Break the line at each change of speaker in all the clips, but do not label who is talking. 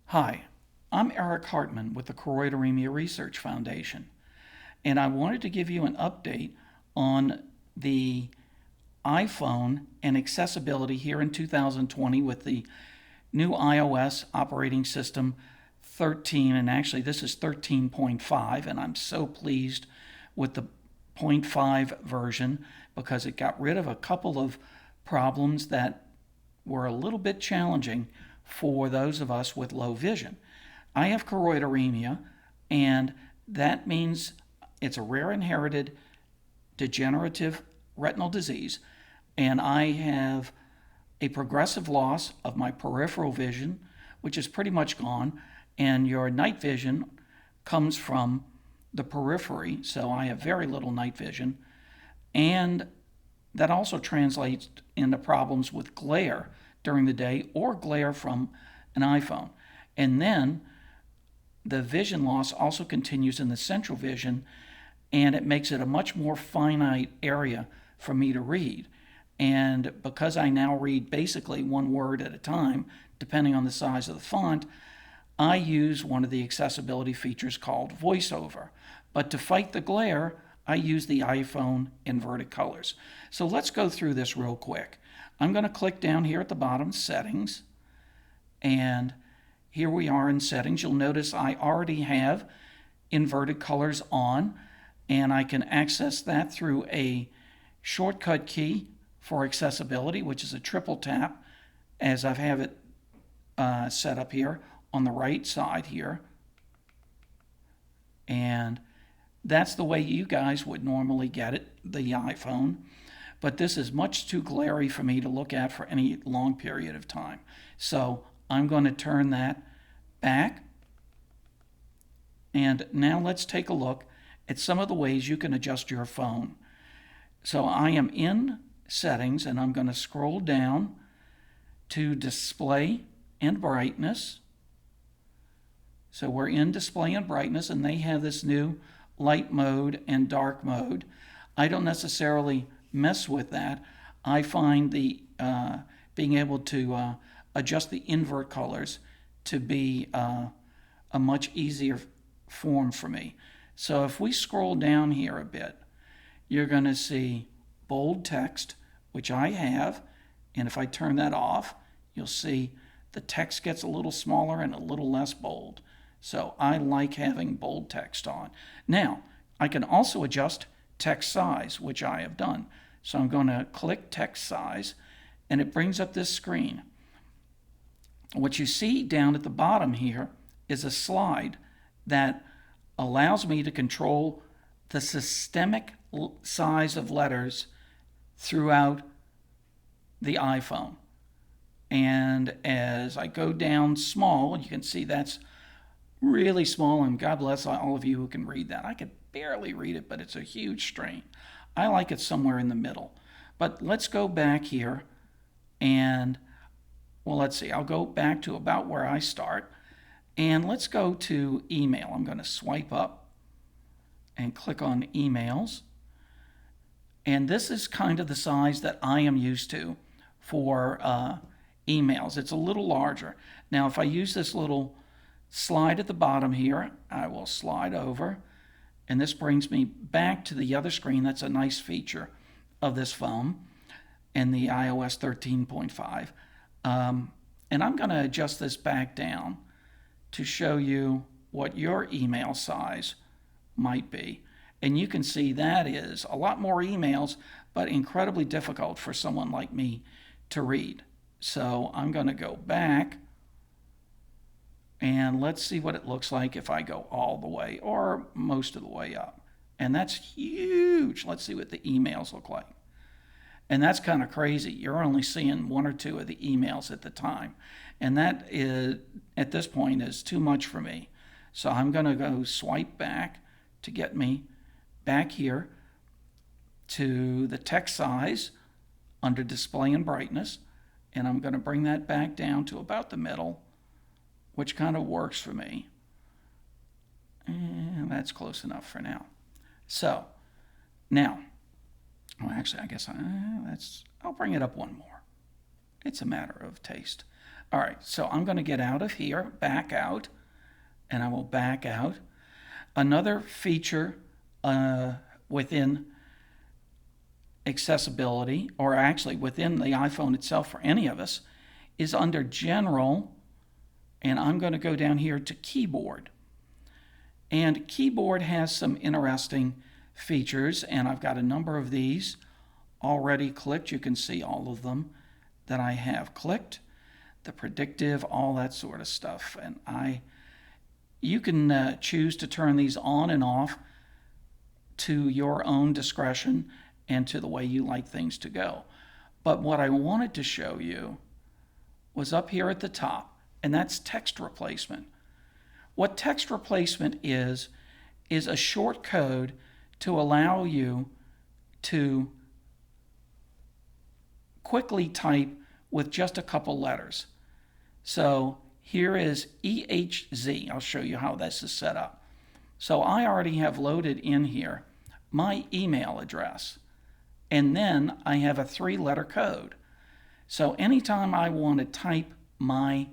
Hi, I'm Eric Hartman with the Choroideremia Research Foundation, and I wanted to give you an update on the iPhone and accessibility here in 2020 with the new iOS operating system 13, and actually this is 13.5, and I'm so pleased with the point 0.5 version because it got rid of a couple of problems that were a little bit challenging for those of us with low vision. I have choroideremia, and that means it's a rare inherited degenerative retinal disease, and I have a progressive loss of my peripheral vision, which is pretty much gone, and your night vision comes from the periphery, so I have very little night vision, and that also translates into problems with glare during the day or glare from an iPhone. And then the vision loss also continues in the central vision, and it makes it a much more finite area for me to read. And because I now read basically one word at a time, depending on the size of the font, I use one of the accessibility features called Voiceover. But to fight the glare, I use the iPhone inverted colors. So let's go through this real quick. I'm going to click down here at the bottom, Settings, and here we are in Settings. You'll notice I already have inverted colors on, and I can access that through a shortcut key for accessibility, which is a triple tap, as I have it set up here on the right side here. And that's the way you guys would normally get it, the iPhone. But this is much too glary for me to look at for any long period of time. So I'm going to turn that back. And now let's take a look at some of the ways you can adjust your phone. So I am in Settings, and I'm going to scroll down to Display and Brightness. So we're in Display and Brightness, and they have this new light mode and dark mode. I don't necessarily mess with that. I find the being able to adjust the invert colors to be a much easier form for me. So if we scroll down here a bit, you're going to see bold text, which I have, and if I turn that off, you'll see the text gets a little smaller and a little less bold. So I like having bold text on. Now, I can also adjust text size, which I have done. So I'm going to click text size, and it brings up this screen. What you see down at the bottom here is a slide that allows me to control the systemic size of letters throughout the iPhone. And as I go down small, you can see that's really small, and God bless all of you who can read that. I could barely read it, but it's a huge strain. I like it somewhere in the middle. But let's go back here and, well, let's see. I'll go back to about where I start, and let's go to email. I'm going to swipe up and click on emails. And this is kind of the size that I am used to for emails. It's a little larger. Now, if I use this little slide at the bottom here, I will slide over, and this brings me back to the other screen. That's a nice feature of this phone and the iOS 13.5. And I'm going to adjust this back down to show you what your email size might be. And you can see that is a lot more emails, but incredibly difficult for someone like me to read. So I'm going to go back, and let's see what it looks like if I go all the way or most of the way up. And that's huge. Let's see what the emails look like. And that's kind of crazy. You're only seeing one or two of the emails at the time. And that is, at this point, is too much for me. So I'm going to go swipe back to get me back here to the text size under Display and Brightness. And I'm going to bring that back down to about the middle, which kind of works for me. And that's close enough for now. So now, well, actually, I guess I'll bring it up one more. It's a matter of taste. All right, so I'm going to get out of here, back out, and I will back out. Another feature within accessibility, or actually within the iPhone itself for any of us, is under General, and I'm going to go down here to Keyboard. And Keyboard has some interesting features, and I've got a number of these already clicked. You can see all of them that I have clicked. The predictive, all that sort of stuff. And you can choose to turn these on and off to your own discretion and to the way you like things to go. But what I wanted to show you was up here at the top, and that's text replacement. What text replacement is a short code to allow you to quickly type with just a couple letters. So here is EHZ. I'll show you how this is set up. So I already have loaded in here my email address, and then I have a 3-letter code. So anytime I want to type my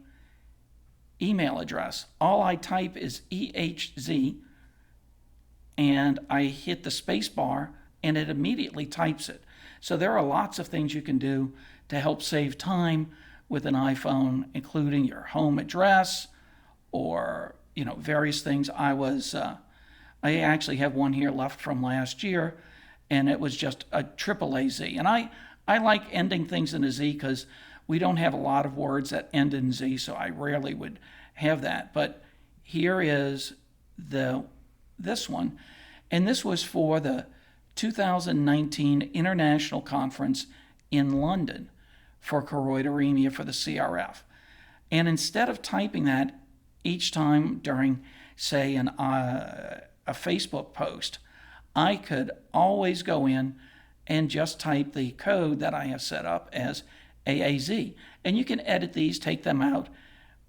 email address, all I type is EHZ, and I hit the space bar, and it immediately types it. So there are lots of things you can do to help save time with an iPhone, including your home address or various things. I actually have one here left from last year, and it was just a AAAZ. And I like ending things in a Z because we don't have a lot of words that end in Z, so I rarely would have that. But here is this one, and this was for the 2019 International Conference in London for Choroideremia for the CRF. And instead of typing that each time during, say, a Facebook post, I could always go in and just type the code that I have set up as AAZ. And you can edit these, take them out,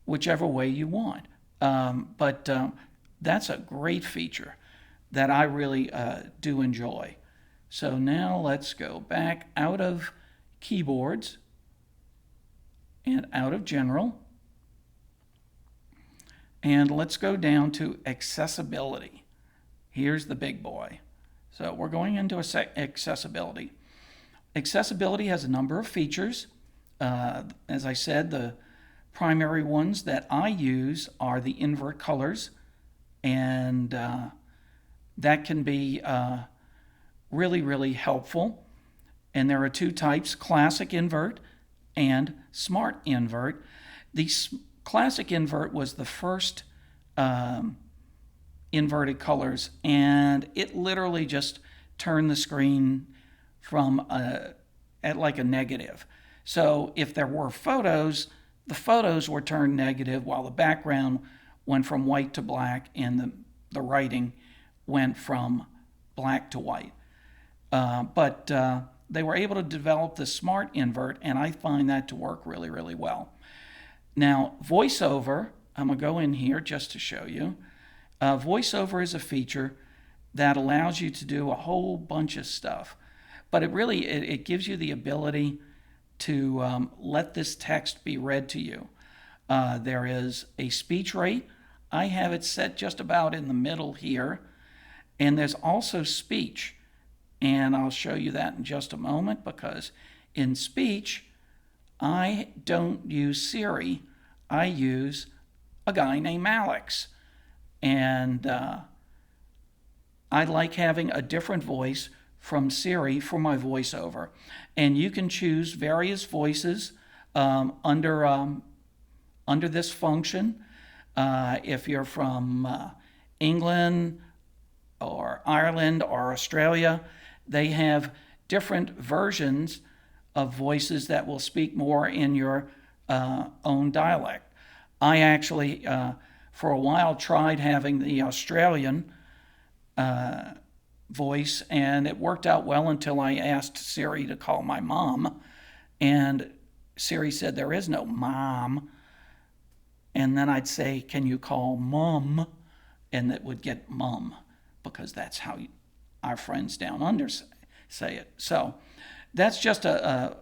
whichever way you want. But that's a great feature that I really do enjoy. So now let's go back out of keyboards and out of general. And let's go down to accessibility. Here's the big boy. So we're going into accessibility. Accessibility has a number of features. As I said, the primary ones that I use are the invert colors, and that can be really, really helpful. And there are 2 types, classic invert and smart invert. The classic invert was the first inverted colors, and it literally just turned the screen from at like a negative. So if there were photos, the photos were turned negative while the background went from white to black and the writing went from black to white. But they were able to develop the smart invert, and I find that to work really, really well. Now, Voiceover, I'm going to go in here just to show you. Voiceover is a feature that allows you to do a whole bunch of stuff, but it gives you the ability to let this text be read to you. There is a speech rate. I have it set just about in the middle here, and there's also speech, and I'll show you that in just a moment, because in speech, I don't use Siri. I use a guy named Alex. And I like having a different voice from Siri for my voiceover. And you can choose various voices under this function. If you're from England or Ireland or Australia, they have different versions of voices that will speak more in your own dialect. I actually, for a while, tried having the Australian voice, and it worked out well until I asked Siri to call my mom, and Siri said there is no mom. And then I'd say, can you call mom? And it would get mum, because that's how our friends down under say it. So that's just a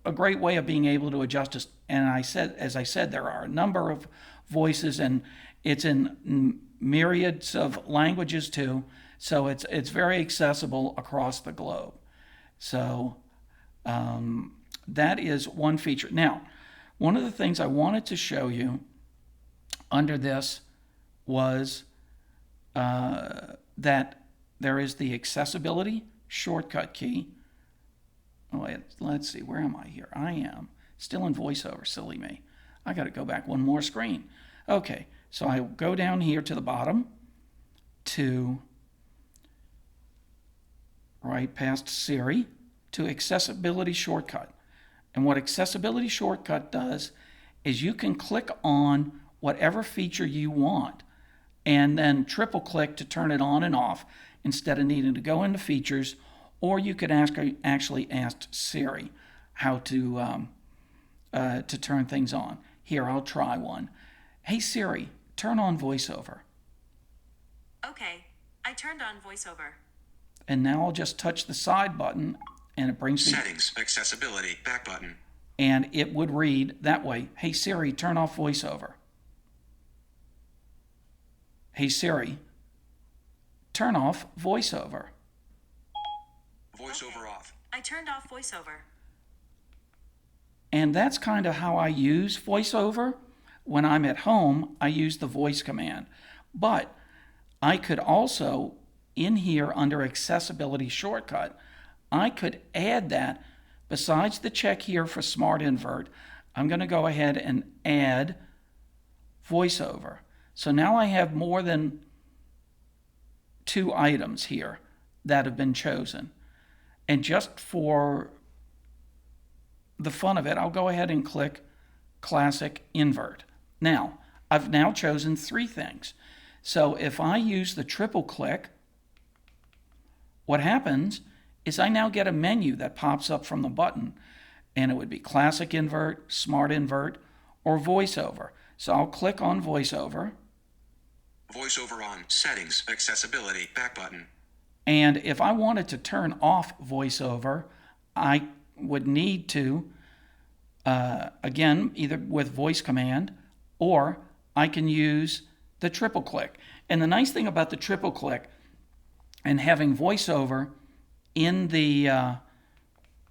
a great way of being able to adjust it. And as I said, there are a number of voices, and it's in myriads of languages too. So it's very accessible across the globe. So that is one feature. Now, one of the things I wanted to show you under this was that there is the accessibility shortcut key. Oh, let's see, where am I here? I am still in VoiceOver, silly me. I got to go back one more screen. Okay, so I go down here to the bottom to right past Siri to accessibility shortcut. And what accessibility shortcut does is you can click on whatever feature you want and then triple click to turn it on and off instead of needing to go into features, or you could actually ask Siri how to turn things on. Here, I'll try one. Hey Siri, turn on VoiceOver.
Okay, I turned on VoiceOver.
And now I'll just touch the side button and it brings me...
Settings, accessibility, back button.
And it would read that way. Hey Siri, turn off VoiceOver. Hey Siri, turn off VoiceOver.
VoiceOver off.
I turned off VoiceOver.
And that's kind of how I use VoiceOver. When I'm at home, I use the voice command. But I could also, in here under accessibility shortcut, I could add that. Besides the check here for Smart Invert, I'm going to go ahead and add VoiceOver. So now I have more than 2 items here that have been chosen. And just for the fun of it, I'll go ahead and click Classic Invert. Now, I've now chosen 3 things. So if I use the triple click, what happens is I now get a menu that pops up from the button, and it would be Classic Invert, Smart Invert, or VoiceOver. So I'll click on VoiceOver.
VoiceOver on. Settings, accessibility, back button.
And if I wanted to turn off VoiceOver, I would need to, again, either with voice command, or I can use the triple click. And the nice thing about the triple click and having VoiceOver in the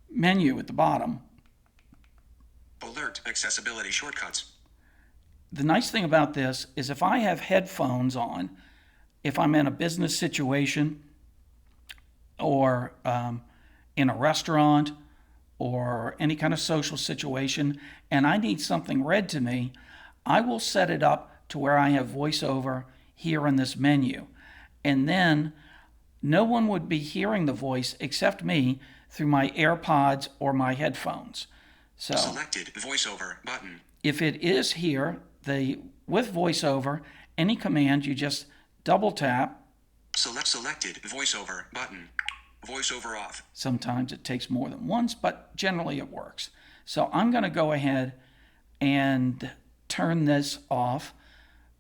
menu at the bottom.
Alert, accessibility shortcuts.
The nice thing about this is if I have headphones on, if I'm in a business situation or in a restaurant or any kind of social situation, and I need something read to me, I will set it up to where I have VoiceOver here in this menu. And then no one would be hearing the voice except me through my AirPods or my headphones. So
Selected VoiceOver button.
if it is here, with VoiceOver, any command you just double tap.
Selected VoiceOver button. VoiceOver off.
Sometimes it takes more than once, but generally it works. So I'm going to go ahead and turn this off.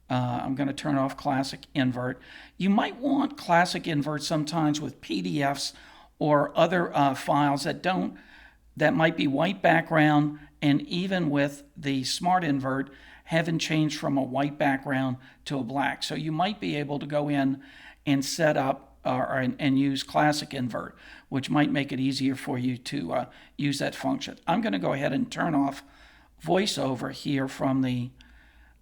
I'm going to turn off Classic Invert. You might want Classic Invert sometimes with PDFs or other files that might be white background, and even with the Smart Invert, haven't changed from a white background to a black. So you might be able to go in and set up and use Classic Invert, which might make it easier for you to use that function. I'm going to go ahead and turn off VoiceOver here from the,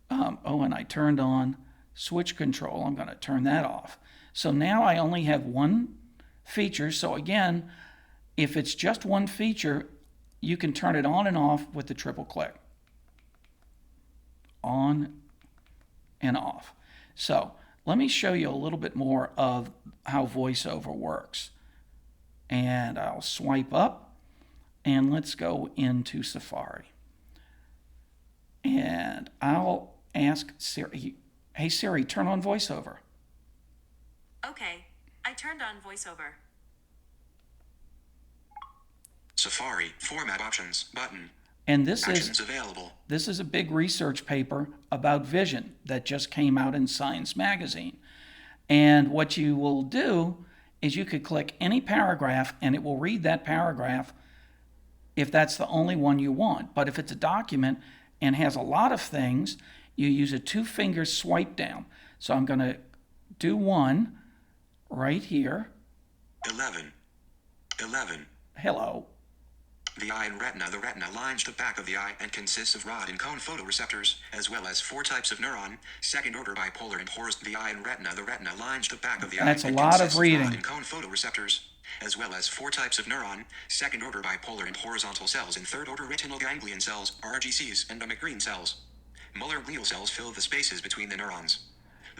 and I turned on switch control. I'm going to turn that off. So now I only have one feature. So again, if it's just one feature, you can turn it on and off with the triple click. On and off. So let me show you a little bit more of how VoiceOver works. And I'll swipe up and let's go into Safari. And I'll ask Siri, hey Siri, turn on VoiceOver.
Okay, I turned on VoiceOver.
Safari, format options button.
And this
Actions available.
This is a big research paper about vision that just came out in Science magazine. And what you will do is you could click any paragraph and it will read that paragraph if that's the only one you want. But if it's a document and has a lot of things, you use a 2-finger swipe down. So I'm going to do one right here.
11.
Hello.
The eye and retina. The retina lines the back of the eye and consists of rod and cone photoreceptors, as well as 4 types of neuron, second order bipolar and horizontal. The eye and retina. The retina lines the back of the eye
That's a
and
lot of
consists
reading.
rod and cone photoreceptors, as well as 4 types of neuron, second order bipolar and horizontal cells and third order retinal ganglion cells, RGCs, and green cells. Muller glial cells fill the spaces between the neurons.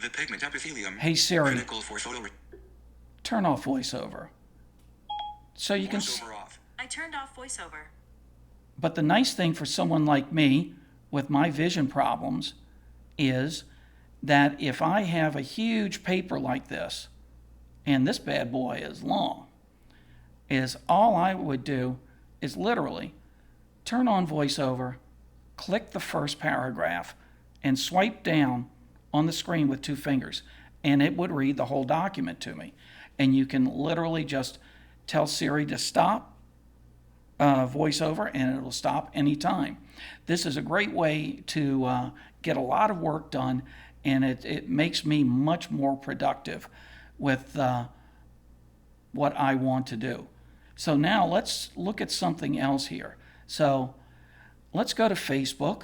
The pigment epithelium.
Hey Siri,
Critical for
turn off voiceover. So you can.
voiceover off.
I turned off voiceover.
But the nice thing for someone like me with my vision problems is that if I have a huge paper like this, and this bad boy is long, is all I would do is literally turn on voiceover, click the first paragraph, and swipe down on the screen with 2 fingers, and it would read the whole document to me. And you can literally just tell Siri to stop voiceover, and it'll stop anytime. This is a great way to get a lot of work done, and it makes me much more productive with what I want to do. So now let's look at something else here. So let's go to Facebook,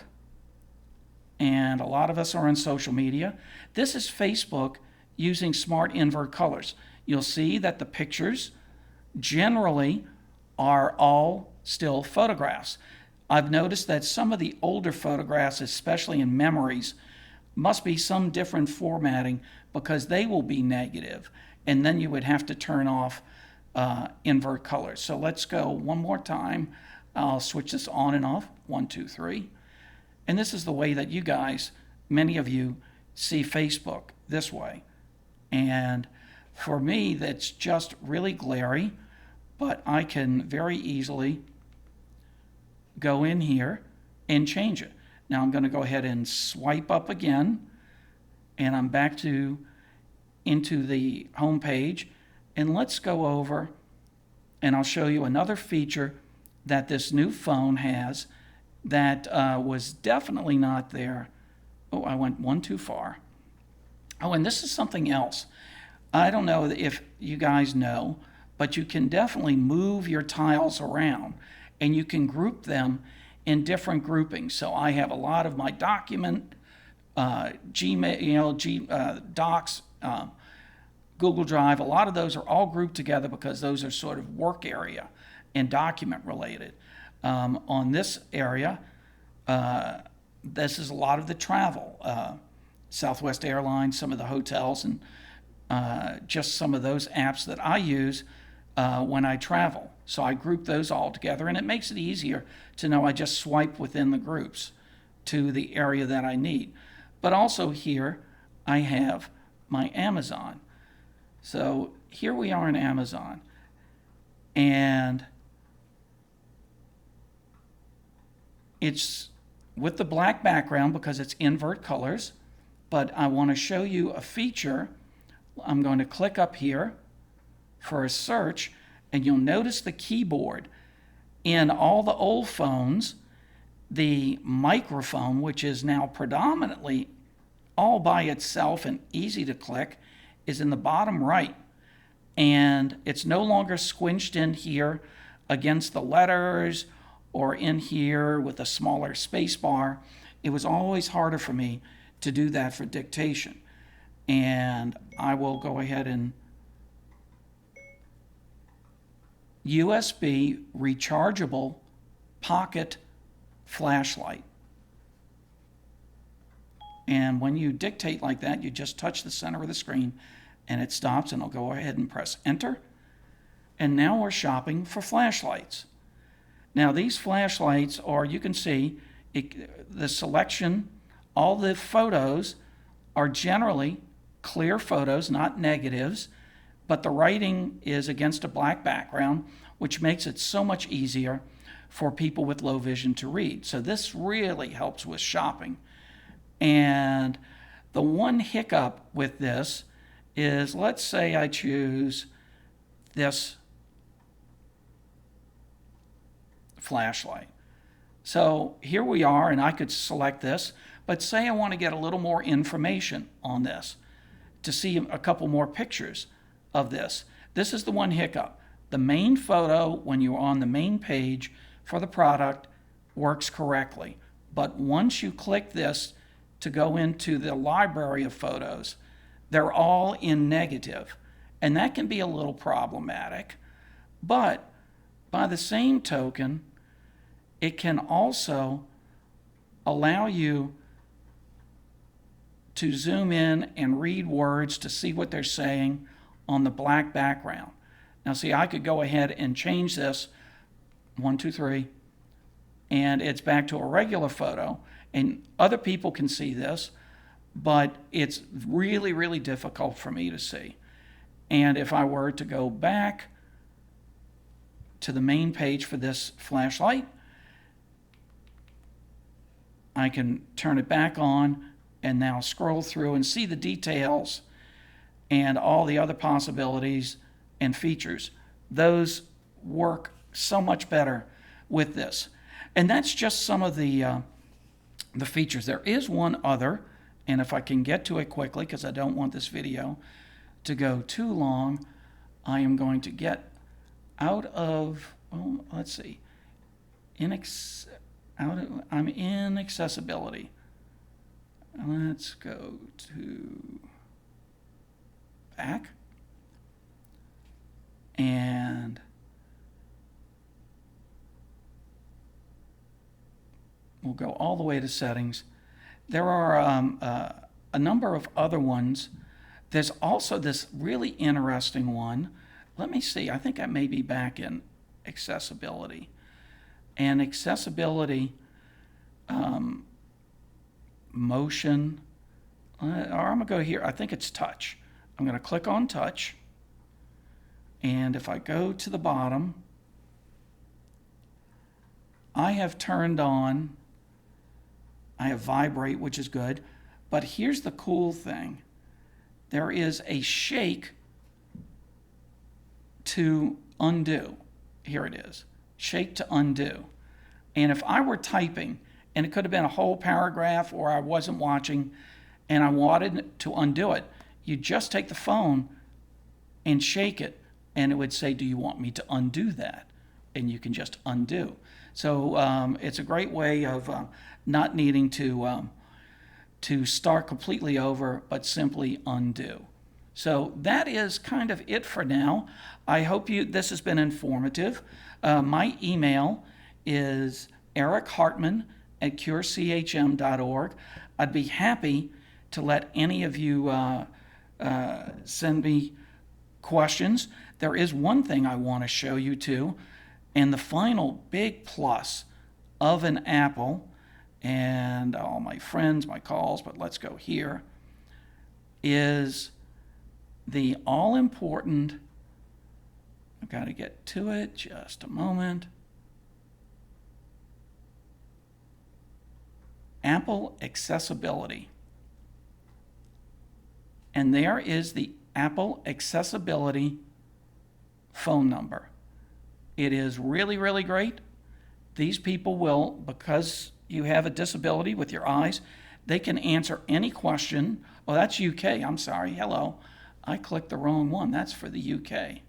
and a lot of us are on social media. This is Facebook using smart invert colors. You'll see that the pictures generally are all still photographs. I've noticed that some of the older photographs, especially in memories, must be some different formatting because they will be negative, and then you would have to turn off invert colors. So let's go one more time. I'll switch this on and off. 1, 2, 3. And this is the way that you guys, many of you, see Facebook, this way. And for me, that's just really glary, but I can very easily go in here and change it. Now I'm going to go ahead and swipe up again, and I'm back into the home page. And let's go over, and I'll show you another feature that this new phone has that was definitely not there. Oh, I went one too far. Oh, and this is something else. I don't know if you guys know, but you can definitely move your tiles around, and you can group them in different groupings. So I have a lot of my document, Gmail, Docs, Google Drive. A lot of those are all grouped together because those are sort of work area and document related. On this area, this is a lot of the travel, Southwest Airlines, some of the hotels, and just some of those apps that I use when I travel. So I group those all together, and it makes it easier to know I just swipe within the groups to the area that I need. But also here I have my Amazon. So here we are in Amazon, and it's with the black background because it's invert colors, but I want to show you a feature. I'm going to click up here for a search, and you'll notice the keyboard. In all the old phones, the microphone, which is now predominantly all by itself and easy to click, is in the bottom right. And it's no longer squinched in here against the letters or in here with a smaller space bar. It was always harder for me to do that for dictation. And I will go ahead and USB rechargeable pocket flashlight. And when you dictate like that, you just touch the center of the screen and it stops, and I'll go ahead and press enter. And now we're shopping for flashlights. Now these flashlights are, you can see the selection, all the photos are generally clear photos, not negatives, but the writing is against a black background, which makes it so much easier for people with low vision to read. So this really helps with shopping. And the one hiccup with this is, let's say I choose this flashlight. So here we are, and I could select this, but say I want to get a little more information on this to see a couple more pictures of this. This is the one hiccup. The main photo, when you're on the main page for the product, works correctly. But once you click this to go into the library of photos, they're all in negative. And that can be a little problematic. But by the same token, it can also allow you to zoom in and read words to see what they're saying on the black background. Now see, I could go ahead and change this, 1, 2, 3, and it's back to a regular photo, and other people can see this, but it's really, really difficult for me to see. And if I were to go back to the main page for this flashlight, I can turn it back on and now scroll through and see the details and all the other possibilities and features. Those work so much better with this. And that's just some of the features. There is one other, and if I can get to it quickly, because I don't want this video to go too long, I am going to get out of, let's see, I'm in accessibility. Let's go to back. And we'll go all the way to settings. There are a number of other ones. There's also this really interesting one. Let me see. I think I may be back in accessibility. And accessibility, motion, or I'm going to go here. I think it's touch. I'm going to click on touch. And if I go to the bottom, I have turned on, I have vibrate, which is good. But here's the cool thing. There is a shake to undo. Here it is. Shake to undo. And if I were typing, and it could have been a whole paragraph or I wasn't watching and I wanted to undo it, you just take the phone and shake it and it would say, do you want me to undo that? And you can just undo. So it's a great way of not needing to start completely over, but simply undo. So that is kind of it for now. I hope this has been informative. My email is eric.hartman@curechm.org. I'd be happy to let any of you send me questions. There is one thing I want to show you too, and the final big plus of an Apple, and all my friends, my calls, but let's go here, is the all-important, I've got to get to it, just a moment, Apple Accessibility. And there is the Apple Accessibility phone number. It is really, really great. These people will, because you have a disability with your eyes, they can answer any question. Oh, that's UK. I'm sorry. Hello. I clicked the wrong one. That's for the UK.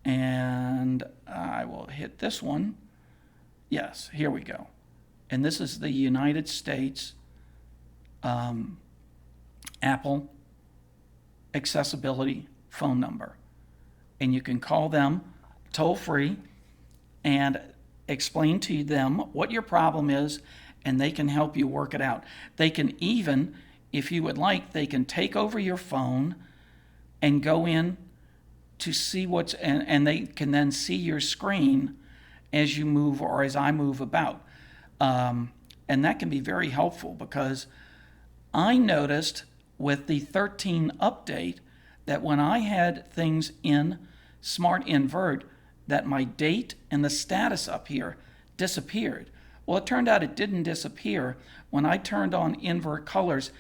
And I will hit this one. Yes, here we go. And this is the United States Apple Accessibility phone number. And you can call them toll free and explain to them what your problem is, and they can help you work it out. They can even, if you would like, they can take over your phone and go in to see what's, and they can then see your screen as you move or as I move about. And that can be very helpful because I noticed with the 13 update that when I had things in Smart Invert, that my date and the status up here disappeared. Well, it turned out it didn't disappear. When I turned on invert colors,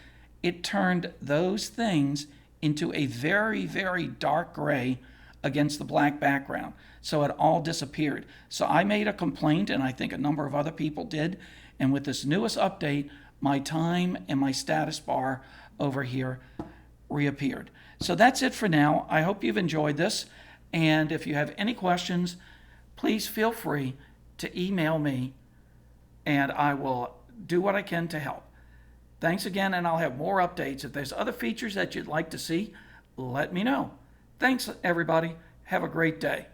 it turned those things into a very, very dark gray, against the black background. So it all disappeared. So I made a complaint, and I think a number of other people did. And with this newest update, my time and my status bar over here reappeared. So that's it for now. I hope you've enjoyed this. And if you have any questions, please feel free to email me, and I will do what I can to help. Thanks again, and I'll have more updates. If there's other features that you'd like to see, let me know. Thanks, everybody. Have a great day.